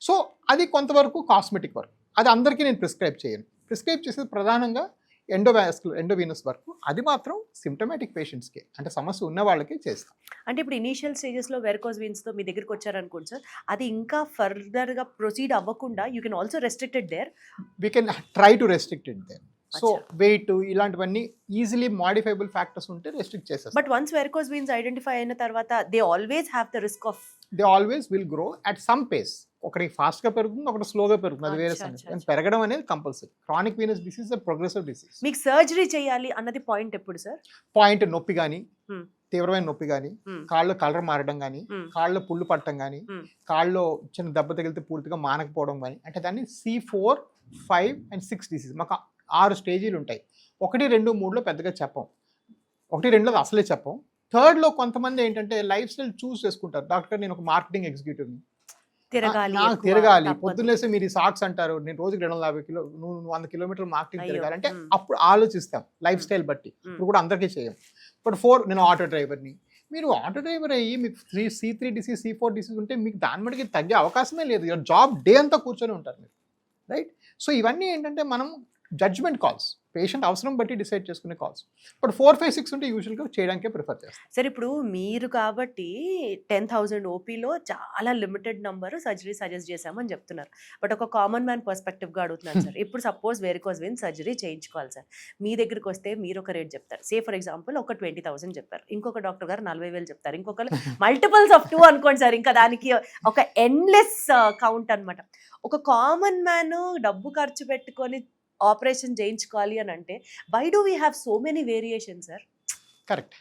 సో అది కొంతవరకు కాస్మెటిక్ వర్క్. అది అందరికీ నేను ప్రిస్క్రైబ్ చేయను. ప్రిస్క్రైబ్ చేసేది ప్రధానంగా ఎండోవీనస్ వర్క్. అది మాత్రం సిమ్టమాటిక్ పేషెంట్స్కి, అంటే సమస్య ఉన్న వాళ్ళకి చేస్తాం. అంటే ఇప్పుడు ఇనీషియల్ స్టేజెస్లో వెరికోస్ వెయిన్స్తో మీ దగ్గరికి వచ్చారనుకోండి సార్, అది ఇంకా ఫర్దర్గా ప్రొసీడ్ అవ్వకుండా you can also restricted there. We can try to restricted there. So weight ఇలాంటివన్నీ ఈజీలీ మాడిఫైబుల్ ఫ్యాక్టర్స్ ఉంటే రెస్ట్రిక్ట్ చేసేస్తాం. But once varicose veins identify అయిన తర్వాత they always have the risk of they always will grow at some pace. ఒకటి ఫాస్ట్గా పెరుగుతుంది, ఒకటి స్లోగా పెరుగుతుంది. అది వేరే సంగతి. పెరగడం అనేది compulsory. Chronic venous disease progressive disease. మీకు సర్జరీ చేయాలి అన్నది పాయింట్ ఎప్పుడు సార్? పాయింట్ నొప్పి కానీ, తీవ్రమైన నొప్పి కానీ, కాళ్ళు కలర్ మారడం కానీ, కాళ్ళు పుళ్ళు పట్టడం కానీ, కాళ్ళు చిన్న దెబ్బ తగిలితే పూర్తిగా మానకపోవడం కానీ, అంటే దాన్ని C4, 5 and 6 డిసీజ్. మాకు 6 స్టేజీలు ఉంటాయి. 1, 2, 3లో పెద్దగా చెప్పం. 1, 2లో అసలే చెప్పం. 3rd కొంతమంది ఏంటంటే లైఫ్ స్టైల్ చూస్ చేసుకుంటారు. డాక్టర్ నేను ఒక మార్కెటింగ్ ఎగ్జిక్యూటివ్ని, నాకు తిరగాలి, పొద్దున్నేసి మీరు ఈ సాక్స్ అంటారు, నేను రోజుకి 100 కిలోమీటర్లు మార్కెటింగ్ తిరగాలంటే అప్పుడు ఆలోచిస్తాం లైఫ్ స్టైల్ బట్టి. ఇప్పుడు కూడా అందరికీ చేయం. బట్ 4 నేను ఆటో డ్రైవర్ని. మీరు ఆటో డ్రైవర్ అయ్యి మీకు C3 డిసీజ్, C4 డిసీజ్ ఉంటే మీకు దాని బట్టి తగ్గే అవకాశమే లేదు. జాబ్ డే అంతా కూర్చొని ఉంటారు మీరు, రైట్? సో ఇవన్నీ ఏంటంటే మనం జడ్జ్మెంట్ కాల్స్. పేషెంట్ అవసరం బట్టి డిసైడ్ చేసుకునే కాల్స్. బట్ 4, 5, 6 ఉంటే యూజువల్గా చేయడానికే ప్రిఫర్ చేస్తాను. సార్ ఇప్పుడు మీరు కాబట్టి 10,000 ఓపీలో చాలా లిమిటెడ్ నంబర్ సర్జరీ సజెస్ట్ చేశామని చెప్తున్నారు. బట్ ఒక కామన్ మ్యాన్ పర్స్పెక్టివ్గా అడుగుతున్నాను సార్. ఇప్పుడు సపోజ్ వెరికోజ్ వెయిన్ సర్జరీ చేయించుకోవాలి సార్. మీ దగ్గరికి వస్తే మీరు ఒక రేట్ చెప్తారు. సే ఫర్ ఎగ్జాంపుల్ ఒక 20,000 చెప్పారు. ఇంకొక డాక్టర్ గారు 40,000 చెప్తారు. ఇంకొకరు మల్టిపుల్స్ ఆఫ్ 2 అనుకోండి సార్. ఇంకా దానికి ఒక ఎండ్లెస్ కౌంట్ అనమాట. ఒక కామన్ మ్యాన్ డబ్బు ఖర్చు పెట్టుకొని ఆపరేషన్ చేయించుకోవాలి అని అంటే why do we have so many variation sir? Correct.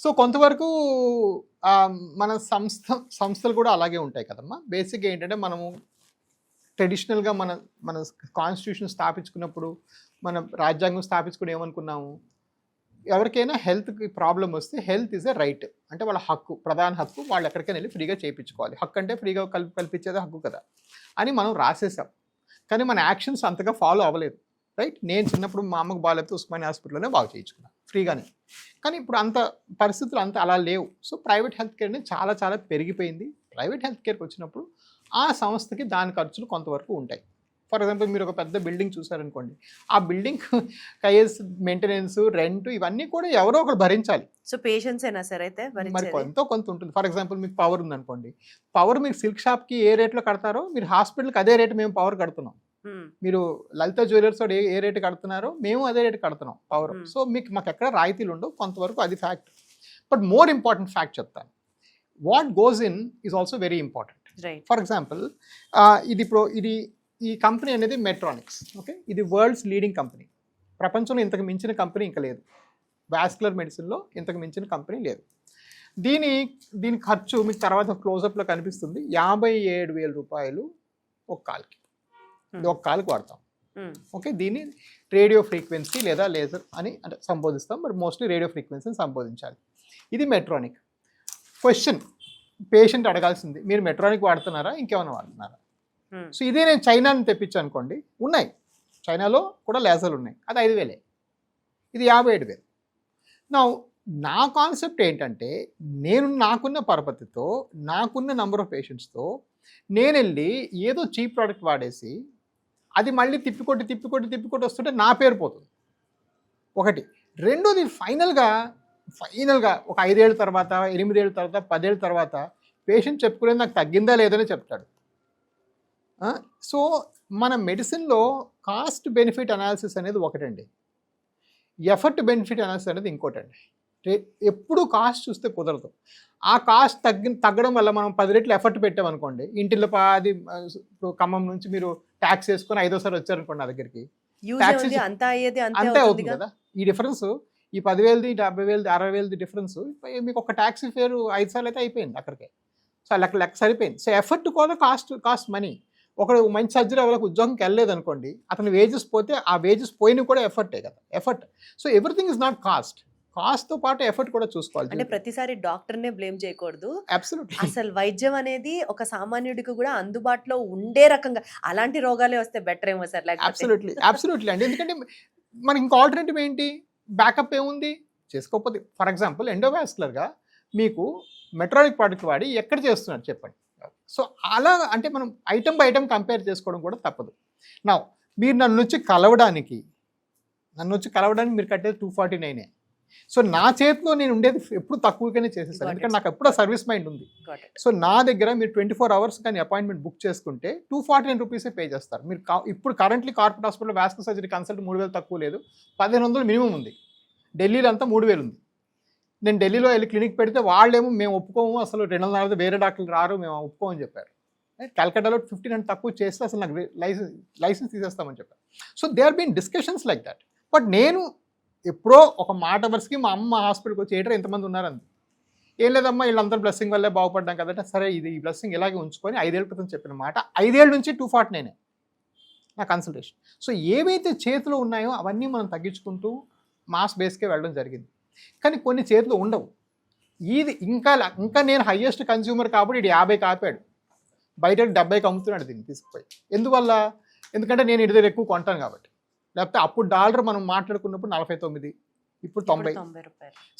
So కొంతవరకు మన సంస్థలు కూడా అలాగే ఉంటాయి కదమ్మా. బేసిక్గా ఏంటంటే మనము ట్రెడిషనల్గా మన కాన్స్టిట్యూషన్ స్థాపించుకున్నప్పుడు, మన రాజ్యాంగం స్థాపించుకుని ఏమనుకున్నాము, ఎవరికైనా హెల్త్కి ప్రాబ్లం వస్తే హెల్త్ ఈజ్ ఎ రైట్, అంటే వాళ్ళ హక్కు, ప్రధాన హక్కు, వాళ్ళు ఎక్కడికైనా వెళ్ళి ఫ్రీగా చేయించుకోవాలి. హక్కు అంటే ఫ్రీగా కల్పించేది హక్కు కదా అని మనం రాసేసాం. కానీ మన యాక్షన్స్ అంతగా ఫాలో అవ్వలేదు, రైట్? నేను చిన్నప్పుడు మా అమ్మకు బాగాలేకపోతే ఉస్మానియా హాస్పిటల్లోనే బాగా చేయించుకున్నాను ఫ్రీగానే. కానీ ఇప్పుడు అంత పరిస్థితులు అంత అలా లేవు. సో ప్రైవేట్ హెల్త్ కేర్ అనేది చాలా చాలా పెరిగిపోయింది. ప్రైవేట్ హెల్త్ కేర్కి వచ్చినప్పుడు ఆ సంస్థకి దాని ఖర్చులు కొంతవరకు ఉంటాయి. ఫర్ ఎగ్జాంపుల్ మీరు ఒక పెద్ద బిల్డింగ్ చూసారనుకోండి, ఆ బిల్డింగ్ కైఎస్, మెయింటెనెన్స్, రెంట్ ఇవన్నీ కూడా ఎవరో ఒకరు భరించాలి. సో పేషెంట్స్ అయినా సరే అయితే మరి కొంత ఉంటుంది. ఫర్ ఎగ్జాంపుల్ మీకు పవర్ ఉందనుకోండి, పవర్ మీరు సిల్క్ షాప్కి ఏ రేట్లో కడతారో మీరు హాస్పిటల్కి అదే రేటు మేము పవర్ కడుతున్నాం. మీరు లలిత జ్యువెలర్స్ ఏ రేటు కడుతున్నారో మేము అదే రేటు కడుతున్నాం పవర్. సో మాకు ఎక్కడ రాయితీలు ఉండవు, కొంతవరకు అది fact. But more important fact చెప్తాను, what goes in is also very important. For example ఈ కంపెనీ అనేది మెట్రానిక్స్, ఓకే, ఇది వరల్డ్స్ లీడింగ్ కంపెనీ. ప్రపంచంలో ఇంతకు మించిన కంపెనీ ఇంకా లేదు. వాస్కులర్ మెడిసిన్లో ఇంతకు మించిన కంపెనీ లేదు. దీని ఖర్చు మీకు తర్వాత క్లోజప్లో కనిపిస్తుంది, 57,000 రూపాయలు ఒక కాల్కి. ఇది ఒక కాలుకి వాడతాం, ఓకే. దీన్ని రేడియో ఫ్రీక్వెన్సీ లేదా లేజర్ అని అంటే సంబోధిస్తాం, బట్ మోస్ట్లీ రేడియో ఫ్రీక్వెన్సీని సంబోధించాలి. ఇది మెట్రానిక్. క్వశ్చన్ పేషెంట్ అడగాల్సింది, మీరు మెట్రానిక్ వాడుతున్నారా, ఇంకేమైనా వాడుతున్నారా? సో ఇదే నేను చైనాని తెప్పించాను అనుకోండి, ఉన్నాయి, చైనాలో కూడా లేజర్లు ఉన్నాయి, అది 5,000, ఇది 57,000. నా కాన్సెప్ట్ ఏంటంటే, నాకున్న పరపతితో, నాకున్న నెంబర్ ఆఫ్ పేషెంట్స్తో నేను వెళ్ళి ఏదో చీప్ ప్రోడక్ట్ వాడేసి అది మళ్ళీ తిప్పికొట్టి వస్తుంటే నా పేరు పోతుంది, ఒకటి. రెండోది ఫైనల్గా ఒక 5 ఏళ్ళ తర్వాత, 8 ఏళ్ళ తర్వాత, 10 ఏళ్ళ తర్వాత పేషెంట్ చెప్పుకునేది నాకు తగ్గిందా లేదని చెప్తాడు. సో మన మెడిసిన్లో కాస్ట్ బెనిఫిట్ అనాలిసిస్ అనేది ఒకటండి, ఎఫర్ట్ బెనిఫిట్ అనాలిసిస్ అనేది ఇంకోటండి. ఎప్పుడు కాస్ట్ చూస్తే కుదరదు. ఆ కాస్ట్ తగ్గడం వల్ల మనం 10 రెట్లు ఎఫర్ట్ పెట్టామనుకోండి, ఇంటిలో అది ఖమ్మం నుంచి మీరు ట్యాక్స్ వేసుకొని 5వ సారి వచ్చారనుకోండి నా దగ్గరికి, అంతే అవుతుంది కదా. ఈ డిఫరెన్స్, ఈ 10,000, 50,000, 60,000 డిఫరెన్స్ మీకు ఒక ట్యాక్సీ ఫేర్ 5 సార్లు అయితే అయిపోయింది అక్కడికే. సో లెక్క సరిపోయింది. సో ఎఫర్ట్ కూడా కాస్ట్ మనీ. ఒకడు మంచి సర్జరీ వాళ్ళకి ఉద్యోగంకి వెళ్ళలేదు అనుకోండి, అతని వేజెస్ పోతే ఆ వేజెస్ పోయిన కూడా ఎఫర్టే కదా, effort. So everything is not కాస్ట్తో పాటు ఎఫర్ట్ కూడా చూసుకోవాలి. అంటే ప్రతిసారి డాక్టర్నే బ్లేమ్ చేయకూడదు. అబ్సల్యూట్లీ. అసలు వైద్యం అనేది ఒక సామాన్యుడికి కూడా అందుబాటులో ఉండే రకంగా, అలాంటి రోగాలే వస్తే బెటర్ ఏమో సార్. అబ్సల్యూట్లీ అండి. ఎందుకంటే మనకి ఇంకా ఆల్టర్నేటివ్ ఏంటి, బ్యాకప్ ఏముంది చేసుకోకపోతే. ఫర్ ఎగ్జాంపుల్ ఎండోవాస్కులర్గా మీకు మెట్రానిక్ ప్రోడక్ట్ వాడి ఎక్కడ చేస్తున్నారు చెప్పండి. సో అలా అంటే మనం ఐటమ్ బై ఐటమ్ కంపేర్ చేసుకోవడం కూడా తప్పదు. మీరు నన్ను వచ్చి కలవడానికి మీరు కట్టేది 249. సో నా చేతిలో నేను ఉండేది ఎప్పుడు తక్కువగానే చేసేస్తాను, ఎందుకంటే నాకు ఎప్పుడు సర్వీస్ మైండ్ ఉంది. సో నా దగ్గర మీరు 24 అవర్స్ కానీ అపాయింట్మెంట్ బుక్ చేసుకుంటే 249 రూపీసే పే చేస్తారు. మీరు ఇప్పుడు currently corporate hospital vascular surgery consult 3,000 తక్కువ లేదు, 1,500 మినిమం ఉంది. ఢిల్లీలో అంతా 3,000 ఉంది. నేను ఢిల్లీలో వెళ్ళి క్లినిక్ పెడితే వాళ్ళేమో మేము ఒప్పుకోము, అసలు 200 వేరే డాక్టర్లు రారు, మేము ఒప్పుకోమని చెప్పారు. కల్కటాలో 1,500 తక్కువ చేస్తే అసలు నాకు లైసెన్స్ తీసేస్తామని చెప్పారు. So they are been discussions like that. But నేను ఎప్పుడో ఒక మాట వరుసకి మా అమ్మ హాస్పిటల్కి వచ్చి ఏటో ఎంతమంది ఉన్నారంది, ఏం లేదమ్మా వీళ్ళందరూ బ్లెస్సింగ్ వల్లే బాగుపడ్డాం కదంటే, సరే ఈ బ్లెస్సింగ్ ఇలాగే ఉంచుకొని 5 ఏళ్ళ క్రితం చెప్పిన మాట 5 ఏళ్ళ నుంచి 249 నా కన్సల్టేషన్. సో ఏవైతే చేతిలో ఉన్నాయో అవన్నీ మనం తగ్గించుకుంటూ మాస్ బేస్కే వెళ్ళడం జరిగింది. కానీ కొన్ని చేతులు ఉండవు. ఇది ఇంకా నేను హయ్యెస్ట్ కన్జ్యూమర్ కాబట్టి ఇది 50 ఆపాడు, బయట 70కి అమ్ముతున్నాడు దీన్ని తీసుకుపోయి. ఎందుకంటే నేను ఇంటి దగ్గర ఎక్కువ కొంటాను కాబట్టి. లేకపోతే అప్పుడు డాలర్ మనం మాట్లాడుకున్నప్పుడు 49, ఇప్పుడు 90.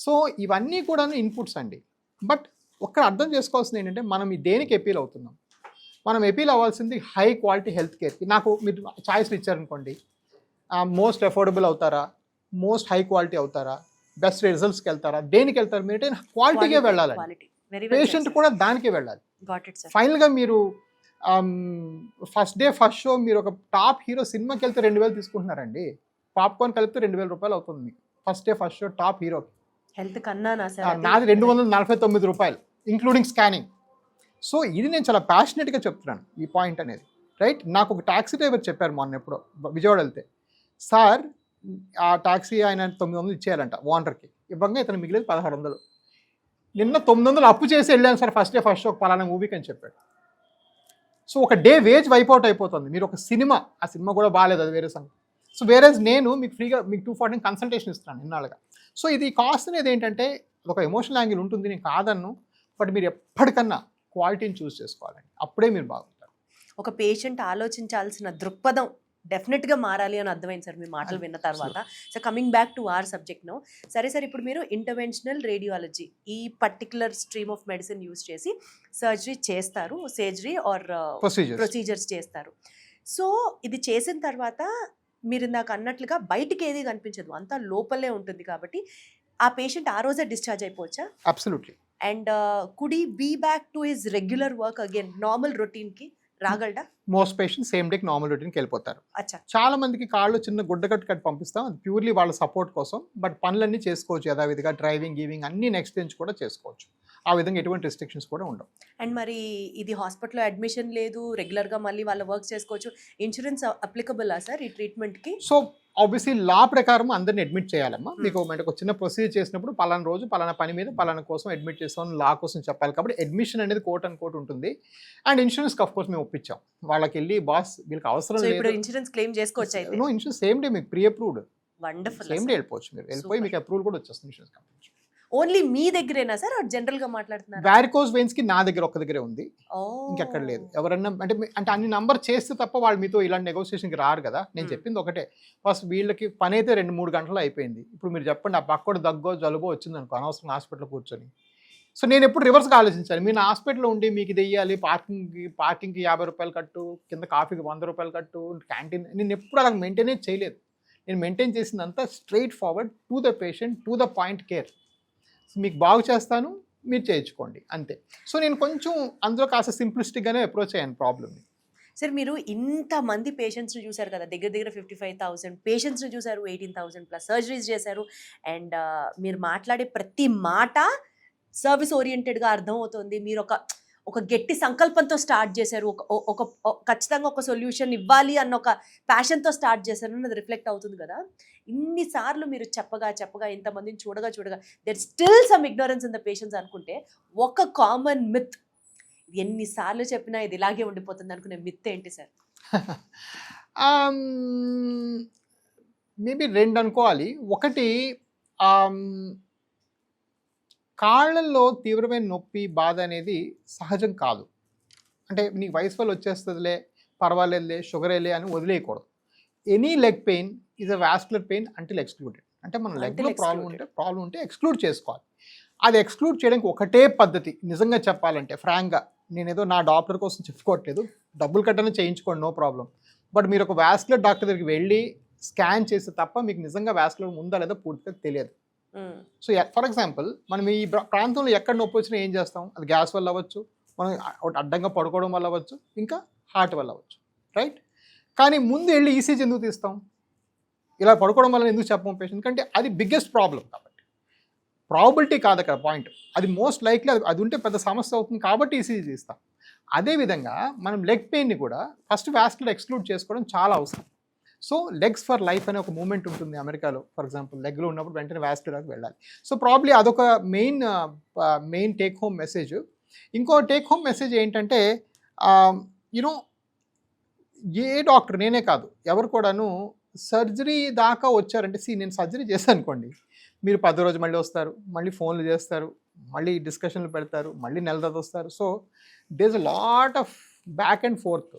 సో ఇవన్నీ కూడా ఇన్పుట్స్ అండి. బట్ ఒక్కడ అర్థం చేసుకోవాల్సింది ఏంటంటే, మనం దేనికి అపీల్ అవుతున్నాం. మనం అపీల్ అవ్వాల్సింది హై క్వాలిటీ హెల్త్ కేర్కి. నాకు మీరు ఛాయిస్లు ఇచ్చారనుకోండి, మోస్ట్ అఫోర్డబుల్ అవుతారా, మోస్ట్ హై క్వాలిటీ అవుతారా, బెస్ట్ రిజల్ట్స్కి వెళ్తారా, దేనికి వెళ్తారు? మీరు క్వాలిటీకే వెళ్ళాలండి. క్వాలిటీ వెరీ పేషెంట్ కూడా దానికే వెళ్ళాలి. Got it sir. ఫైనల్గా మీరు ఫస్ట్ డే ఫస్ట్ షో మీరు ఒక టాప్ హీరో సినిమాకి వెళ్తే 2000 తీసుకుంటున్నారండి. పాప్కార్న్ కలిపితే 2000 రూపాయలు అవుతుంది మీకు first day first show top హీరోకి. హెల్త్ కన్నానా సార్? నాది 249 రూపాయలు ఇంక్లూడింగ్ స్కానింగ్. సో ఇది నేను చాలా ప్యాషనెట్గా చెప్తున్నాను ఈ పాయింట్ అనేది, రైట్? నాకు ఒక ట్యాక్సీ డ్రైవర్ చెప్పారు మొన్న ఎప్పుడో విజయవాడ వెళ్తే, సార్ ఆ ట్యాక్సీ ఆయన 900 ఇచ్చేయాలంట ఓనర్కి, ఇవ్వంగా ఇతను మిగిలేదు 1600. నిన్న 900 అప్పు చేసి వెళ్ళాను sir first day first show పలానా మూవీకి అని చెప్పాడు. సో ఒక డే వేజ్ వైపౌట్ అయిపోతుంది. మీరు ఒక సినిమా, ఆ సినిమా కూడా బాగాలేదు, అది వేరే సంగతి. సో వేరే నేను మీకు ఫ్రీగా మీకు 240 కన్సల్టేషన్ ఇస్తున్నాను ఇన్నాళ్ళుగా. సో ఇది కాస్ట్ అనేది ఏంటంటే ఒక ఎమోషనల్ యాంగిల్ ఉంటుంది, నేను కాదన్ను. బట్ మీరు ఎప్పటికన్నా క్వాలిటీని చూస్ చేసుకోవాలండి, అప్పుడే మీరు బాగుంటారు. ఒక పేషెంట్ ఆలోచించాల్సిన దృక్పథం డెఫినెట్గా మారాలి అని అర్థమైంది సార్ మీ మాటలు విన్న తర్వాత. So coming back to our subject no, సరే సార్, ఇప్పుడు మీరు ఇంటర్వెన్షనల్ రేడియాలజీ ఈ particular stream of medicine use చేసి సర్జరీ చేస్తారు, సర్జరీ ఆర్ ప్రొసీజర్స్ చేస్తారు. సో ఇది చేసిన తర్వాత మీరు ఇందాక అన్నట్లుగా బయటికి ఏది కనిపించదు, అంతా లోపలే ఉంటుంది కాబట్టి ఆ పేషెంట్ ఆ రోజే డిశ్చార్జ్ అయిపోవచ్చా? Absolutely. And could he be back to his regular work again, normal రొటీన్కి రాగలడా? మోస్ట్ పేషెంట్ సేమ్ డేకి నార్మల్ రొటీన్కి వెళ్ళిపోతారు. అచ్చా. చాలా మందికి కాళ్ళు చిన్న గుడ్డ కట్టు పంపిస్తాం, అది ప్యూర్లీ వాళ్ళ సపోర్ట్ కోసం. బట్ పనులన్నీ చేసుకోవచ్చు యథావిధిగా, డ్రైవింగ్ గీవింగ్ అన్ని నెక్స్ట్ నుంచి కూడా చేసుకోవచ్చు. ఆ విధంగా ఎటువంటి రెస్ట్రిక్షన్స్ కూడా ఉండవు. అండ్ మరి ఇది హాస్పిటల్లో అడ్మిషన్ లేదు, రెగ్యులర్గా మళ్ళీ వాళ్ళ వర్క్ చేసుకోవచ్చు, ఇన్సూరెన్స్ అప్లికబుల్ సార్ ఈ ట్రీట్మెంట్కి? సో ఆబ్వియస్లీ లా ప్రకారం అందరిని అడ్మిట్ చేయాలమ్మా. మీకు ఒక చిన్న ప్రొసీజర్ చేసినప్పుడు పలానా రోజు పలానా పని మీద పలానా కోసం అడ్మిట్ చేస్తామని లా కోసం చెప్పాలి. కాబట్టి అడ్మిషన్ అనేది కోర్ట్ అండ్ కోర్ట్ ఉంటుంది. అండ్ ఇన్సూరెన్స్ ఆఫ్ కోర్స్ మేము ఒప్పించాం వాళ్ళకి వెళ్ళి, బాస్ వీళ్ళకి అవసరం లేదు, ఇన్సూరెన్స్ క్లెయిమ్ చేసుకోవచ్చు అయితే. నో ఇన్సూరెన్స్ సేమ్ డే మీకు pre approved, wonderful. Same day వెళ్ళిపోవచ్చు. మీరు వెళ్ళిపోయి మీకు అప్రూవల్ కూడా వచ్చేస్తుంది ఇన్సూరెన్స్ కంపెనీ. ఓన్లీ మీ దగ్గరేనా సార్, జనరల్ గా మాట్లాడుతున్నారు? వారికోస్ వెయిన్స్ కి నా దగ్గర ఒక్క దగ్గరే ఉంది, ఇంకెక్కడ లేదు. ఎవరన్నా అంటే అంటే అన్ని నంబర్ చేస్తే తప్ప వాళ్ళు మీతో ఇలాంటి నెగోసియేషన్కి రారు కదా. నేను చెప్పింది ఒకటే, ఫస్ట్ వీళ్ళకి పని అయితే 2-3 గంటలు అయిపోయింది. ఇప్పుడు మీరు చెప్పండి, ఆ పక్కడు దగ్గో జలుబో వచ్చింది అనుకో, అనవసరం హాస్పిటల్లో కూర్చొని. సో నేను ఎప్పుడు రివర్స్గా ఆలోచించాలి. మీరు నా హాస్పిటల్లో ఉండి మీకు ఇది వెయ్యాలి, పార్కింగ్కి 50 రూపాయలు కట్టు, కింద కాఫీకి 100 రూపాయలు కట్టు, క్యాంటీన్, నేను ఎప్పుడు అలా మెయింటైనే చేయలేదు. నేను మెయింటైన్ చేసిందంతా straight forward to the patient, to the point care. మీకు బాగు చేస్తాను, మీరు చేయించుకోండి అంతే. సో నేను కొంచెం అందులో కాస్త సింప్లిస్టిక్గానే అప్రోచ్ అయ్యాను ప్రాబ్లమ్ని. సార్ మీరు ఇంతమంది పేషెంట్స్ని చూశారు కదా, దగ్గర 55,000 పేషెంట్స్ని చూశారు, 18,000+ సర్జరీస్ చేశారు. అండ్ మీరు మాట్లాడే ప్రతి మాట సర్వీస్ ఓరియంటెడ్గా అర్థమవుతుంది. మీరు ఒక గట్టి సంకల్పంతో స్టార్ట్ చేశారు, ఒక ఖచ్చితంగా ఒక సొల్యూషన్ ఇవ్వాలి అన్న ఒక ప్యాషన్తో స్టార్ట్ చేశారు అన్నది రిఫ్లెక్ట్ అవుతుంది కదా. ఇన్నిసార్లు మీరు చెప్పగా ఇంతమందిని చూడగా there still some ignorance in the patients అనుకుంటే, ఒక కామన్ మిత్ ఎన్నిసార్లు చెప్పినా ఇది ఇలాగే ఉండిపోతుంది అనుకునే మిత్ ఏంటి సార్? మేబీ 2 అనుకోవాలి. ఒకటి, కాళ్ళల్లో తీవ్రమైన నొప్పి బాధ అనేది సహజం కాదు. అంటే నీకు వయసు వల్ల వచ్చేస్తుందిలే, పర్వాలేదులే, షుగరేలే అని వదిలేయకూడదు. Any leg pain is a vascular pain until excluded. అంటే మన లెగ్లో ప్రాబ్లం ఉంటే ఎక్స్క్లూడ్ చేసుకోవాలి. అది ఎక్స్క్లూడ్ చేయడానికి ఒకటే పద్ధతి, నిజంగా చెప్పాలంటే ఫ్రాంక్గా, నేనేదో నా డాక్టర్ కోసం చెప్పుకోవట్లేదు, డబ్బులు కట్టనే చేయించుకోండి, నో ప్రాబ్లం. బట్ మీరు ఒక వాస్కులర్ డాక్టర్ దగ్గరికి వెళ్ళి స్కాన్ చేస్తే తప్ప మీకు నిజంగా వాస్కులర్ ఉందా లేదా పూర్తిగా తెలియదు. సో ఫర్ ఎగ్జాంపుల్, మనం ఈ ప్రాంతంలో ఎక్కడ నొప్పి వచ్చినా ఏం చేస్తాం? అది గ్యాస్ వల్ల అవ్వచ్చు, మనం అడ్డంగా పడుకోవడం వల్ల అవ్వచ్చు, ఇంకా హార్ట్ వల్ల అవ్వచ్చు, రైట్? కానీ ముందు వెళ్ళి ఈసీజీ ఎందుకు తీస్తాం? ఇలా పడుకోవడం వల్ల ఎందుకు చెప్పం పేషెంట్? కంటే అది బిగ్గెస్ట్ ప్రాబ్లం. కాబట్టి ప్రాబిలిటీ కాదు అక్కడ పాయింట్, అది మోస్ట్ లైక్లీ అది ఉంటే పెద్ద సమస్య అవుతుంది కాబట్టి ఈసీజీ తీస్తాం. అదేవిధంగా మనం లెగ్ పెయిన్ని కూడా ఫస్ట్ వాస్కులర్ ఎక్స్క్లూడ్ చేసుకోవడం చాలా అవసరం. సో లెగ్స్ ఫర్ లైఫ్ అనే ఒక మూమెంట్ ఉంటుంది అమెరికాలో. ఫర్ ఎగ్జాంపుల్, లెగ్లో ఉన్నప్పుడు వెంటనే వాస్కులర్కి వెళ్ళాలి. సో ప్రాబ్లీ అదొక మెయిన్ టేక్ హోమ్ మెసేజ్. ఇంకో టేక్ హోమ్ మెసేజ్ ఏంటంటే, యూనో ఏ డాక్టర్, నేనే కాదు ఎవరు కూడాను సర్జరీ దాకా వచ్చారంటే, నేను సర్జరీ చేశాను అనుకోండి, మీరు 10 రోజు మళ్ళీ వస్తారు, మళ్ళీ ఫోన్లు చేస్తారు, మళ్ళీ డిస్కషన్లు పెడతారు, మళ్ళీ నెల తర్వాత వస్తారు. So there is a lot of back and forth.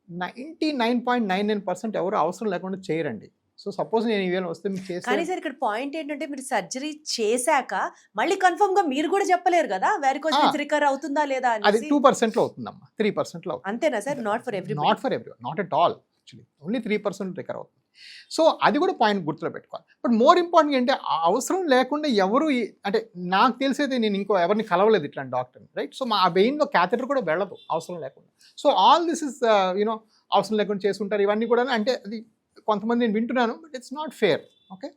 99.99% ఎవరు అవసరం లేకుండా చేయరండి. సో సపోజ్ నేను ఈవేళ వస్తే మీకు చేసి, కానీ సార్ ఇక్కడ పాయింట్ ఏంటంటే, మీరు సర్జరీ చేశాక మళ్ళీ కన్ఫర్మ్ గా మీరు కూడా చెప్పలేరు కదా వెరికోస్ వెయిన్స్ రికవర్ అవుతుందా లేదా అని. అది 2%లో అవుతుందమ్మా, 3%లో అవుతుంది. అంతేనా sir? Not for everybody? Not for everyone, not at all. Actually only 3% recover అవుతుంది. సో అది కూడా పాయింట్ గుర్తులో పెట్టుకోవాలి. బట్ మోర్ ఇంపార్టెంట్ ఏంటంటే అవసరం లేకుండా ఎవరు అంటే నాకు తెలిసేది నేను ఇంకో ఎవరిని కలవలేదు ఇట్లాంటి డాక్టర్ని, రైట్? సో మా వెయిన్లో క్యాథెటర్ కూడా వెళ్ళదు అవసరం లేకుండా. So all this is you know అవసరం లేకుండా చేసుకుంటారు ఇవన్నీ కూడా. అంటే అది కొంతమంది నేను వింటున్నాను, but it's not fair. Okay,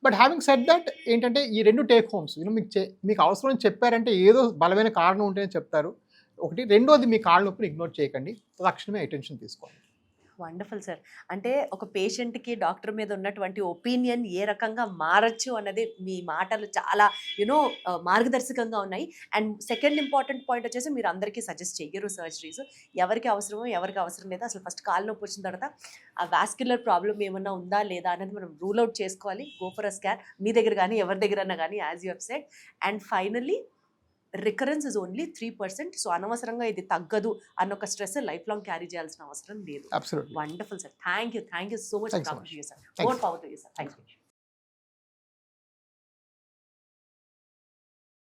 but having said that ఏంటంటే ఈ 2 టేక్ హోమ్స్ మీకు అవసరం అని చెప్పారంటే ఏదో బలమైన కారణం ఉంటేనే చెప్తారు. ఒకటి. రెండోది, మీ కాళ్ళ నొప్పిని ఇగ్నోర్ చేయకండి, తక్షణమే అటెన్షన్ తీసుకోండి. Wonderful sir. అంటే ఒక పేషెంట్కి డాక్టర్ మీద ఉన్నటువంటి ఒపీనియన్ ఏ రకంగా మారచ్చు అన్నది మీ మాటలు చాలా మార్గదర్శకంగా ఉన్నాయి. అండ్ సెకండ్ ఇంపార్టెంట్ పాయింట్ వచ్చేసి మీరు అందరికీ సజెస్ట్ చెయ్యరు సర్జరీస్. ఎవరికి అవసరమో ఎవరికి అవసరం లేదా, అసలు ఫస్ట్ కాలు నొప్పి వచ్చిన తర్వాత ఆ వాస్క్యులర్ ప్రాబ్లం ఏమన్నా ఉందా లేదా అనేది మనం రూల్ అవుట్ చేసుకోవాలి. గో ఫర్ అ స్కాన్, మీ దగ్గర కానీ ఎవరి దగ్గరన్నా కానీ, as you have said. And finally recurrence is only 3%. So అనవసరంగా ఇది తగ్గదు అన్న ఒక స్ట్రెస్ లైఫ్ లాంగ్ క్యారీ చేయాల్సిన అవసరం లేదు. Absolutely. Wonderful sir. Thank you so much. Thanks so much. Sir. Thank more you. Power to you sir. Thank you.